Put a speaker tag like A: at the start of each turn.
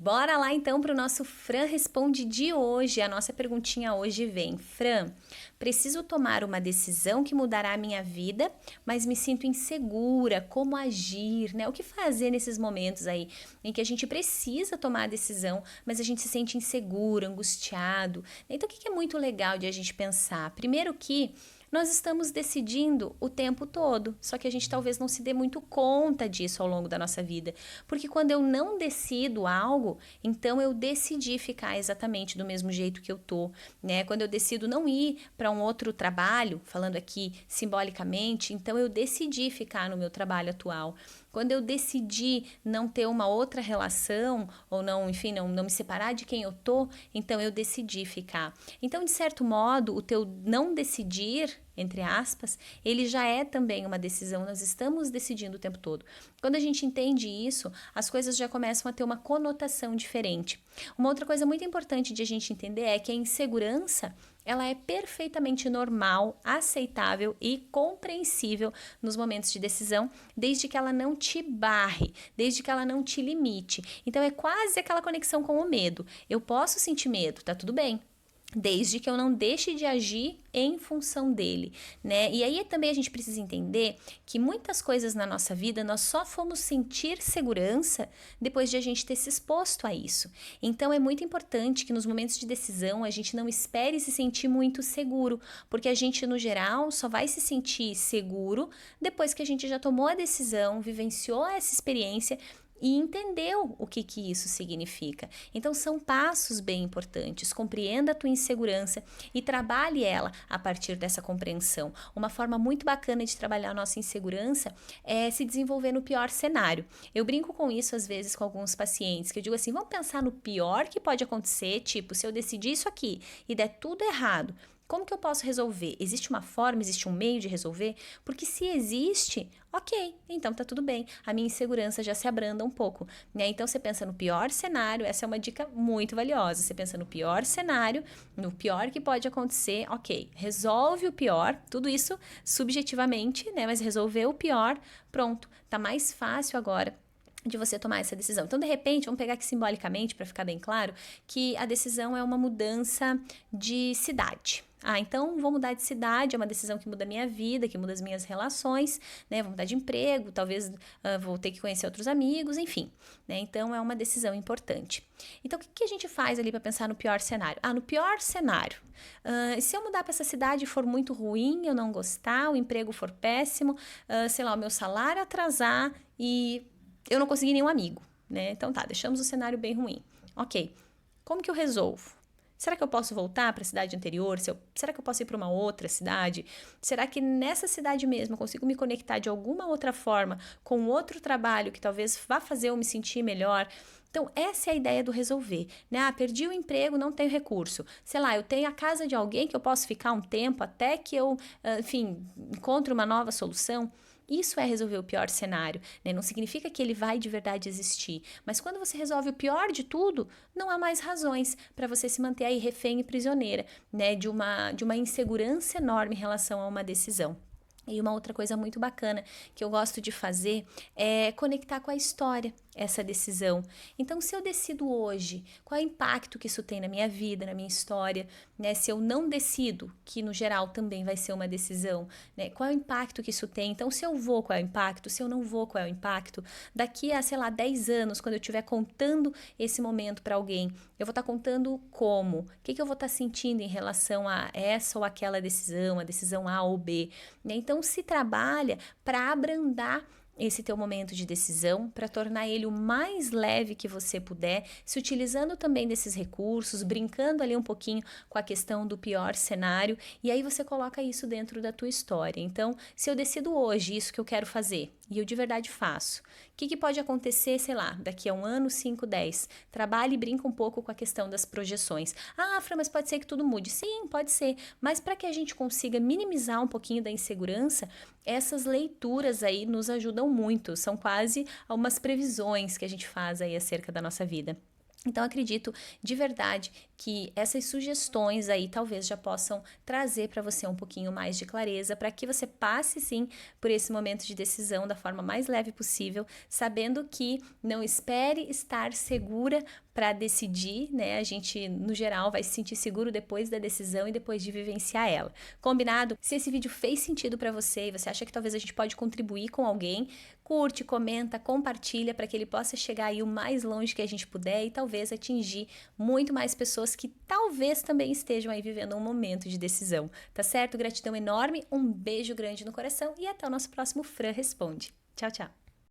A: Bora lá então para o nosso Fran Responde de hoje. A nossa perguntinha hoje vem: Fran, preciso tomar uma decisão que mudará a minha vida, mas me sinto insegura, como agir, né? O que fazer nesses momentos aí em que a gente precisa tomar a decisão, mas a gente se sente inseguro, angustiado. Então o que é muito legal de a gente pensar? Primeiro que nós estamos decidindo o tempo todo, só que a gente talvez não se dê muito conta disso ao longo da nossa vida, porque quando eu não decido algo, então eu decidi ficar exatamente do mesmo jeito que eu tô, né? Quando eu decido não ir para um outro trabalho, falando aqui simbolicamente, então eu decidi ficar no meu trabalho atual. Quando eu decidi não ter uma outra relação, ou não, enfim, não me separar de quem eu tô, então eu decidi ficar. Então, de certo modo, o teu não decidir, entre aspas, ele já é também uma decisão, nós estamos decidindo o tempo todo. Quando a gente entende isso, as coisas já começam a ter uma conotação diferente. Uma outra coisa muito importante de a gente entender é que a insegurança, ela é perfeitamente normal, aceitável e compreensível nos momentos de decisão, desde que ela não te barre, desde que ela não te limite. Então é quase aquela conexão com o medo. Eu posso sentir medo, tá tudo bem, desde que eu não deixe de agir em função dele, né? E aí também a gente precisa entender que muitas coisas na nossa vida nós só fomos sentir segurança depois de a gente ter se exposto a isso. Então é muito importante que nos momentos de decisão a gente não espere se sentir muito seguro, porque a gente no geral só vai se sentir seguro depois que a gente já tomou a decisão, vivenciou essa experiência e entendeu o que isso significa. Então são passos bem importantes. Compreenda a tua insegurança e trabalhe ela a partir dessa compreensão. Uma forma muito bacana de trabalhar a nossa insegurança é se desenvolver no pior cenário. Eu brinco com isso às vezes com alguns pacientes, que eu digo assim, vamos pensar no pior que pode acontecer, tipo, se eu decidir isso aqui e der tudo errado, como que eu posso resolver? Existe uma forma, existe um meio de resolver? Porque se existe, ok, então tá tudo bem. A minha insegurança já se abranda um pouco, né? Então você pensa no pior cenário, essa é uma dica muito valiosa. Você pensa no pior cenário, no pior que pode acontecer, ok. Resolve o pior, tudo isso subjetivamente, né? Mas resolver o pior, pronto. Tá mais fácil agora de você tomar essa decisão. Então, de repente, vamos pegar aqui simbolicamente, para ficar bem claro, que a decisão é uma mudança de cidade. Então vou mudar de cidade, é uma decisão que muda a minha vida, que muda as minhas relações, né? Vou mudar de emprego, talvez vou ter que conhecer outros amigos, enfim, né? Então é uma decisão importante. Então o que a gente faz ali para pensar no pior cenário? No pior cenário, se eu mudar para essa cidade e for muito ruim, eu não gostar, o emprego for péssimo, sei lá, o meu salário atrasar e eu não consegui nenhum amigo, né? Então tá, deixamos o cenário bem ruim. Ok, como que eu resolvo? Será que eu posso voltar para a cidade anterior? Será que eu posso ir para uma outra cidade? Será que nessa cidade mesmo eu consigo me conectar de alguma outra forma com outro trabalho que talvez vá fazer eu me sentir melhor? Então, essa é a ideia do resolver, né? Perdi o emprego, não tenho recurso. Sei lá, eu tenho a casa de alguém que eu posso ficar um tempo até que eu, enfim, encontre uma nova solução. Isso é resolver o pior cenário, né? Não significa que ele vai de verdade existir, mas quando você resolve o pior de tudo, não há mais razões para você se manter aí refém e prisioneira, né? De uma insegurança enorme em relação a uma decisão. E uma outra coisa muito bacana que eu gosto de fazer é conectar com a história essa decisão. Então, se eu decido hoje, qual é o impacto que isso tem na minha vida, na minha história, né? Se eu não decido, que no geral também vai ser uma decisão, né? Qual é o impacto que isso tem? Então, se eu vou, qual é o impacto? Se eu não vou, qual é o impacto? Daqui a, sei lá, 10 anos, quando eu estiver contando esse momento para alguém, eu vou estar contando como? O que eu vou estar sentindo em relação a essa ou aquela decisão, a decisão A ou B, né? Então, se trabalha para abrandar esse teu momento de decisão, para tornar ele o mais leve que você puder, se utilizando também desses recursos, brincando ali um pouquinho com a questão do pior cenário, e aí você coloca isso dentro da tua história. Então, se eu decido hoje isso que eu quero fazer, e eu de verdade faço, o que pode acontecer, sei lá, daqui a 1 ano, 5, 10? Trabalhe e brinca um pouco com a questão das projeções. Fran, mas pode ser que tudo mude. Sim, pode ser, mas para que a gente consiga minimizar um pouquinho da insegurança, essas leituras aí nos ajudam muito, são quase algumas previsões que a gente faz aí acerca da nossa vida. Então, acredito de verdade que essas sugestões aí talvez já possam trazer para você um pouquinho mais de clareza, para que você passe sim por esse momento de decisão da forma mais leve possível, sabendo que não espere estar segura para decidir, né? A gente, no geral, vai se sentir seguro depois da decisão e depois de vivenciar ela. Combinado? Se esse vídeo fez sentido para você e você acha que talvez a gente pode contribuir com alguém, curte, comenta, compartilha para que ele possa chegar aí o mais longe que a gente puder e talvez atingir muito mais pessoas que talvez também estejam aí vivendo um momento de decisão. Tá certo? Gratidão enorme, um beijo grande no coração e até o nosso próximo Fran Responde. Tchau, tchau!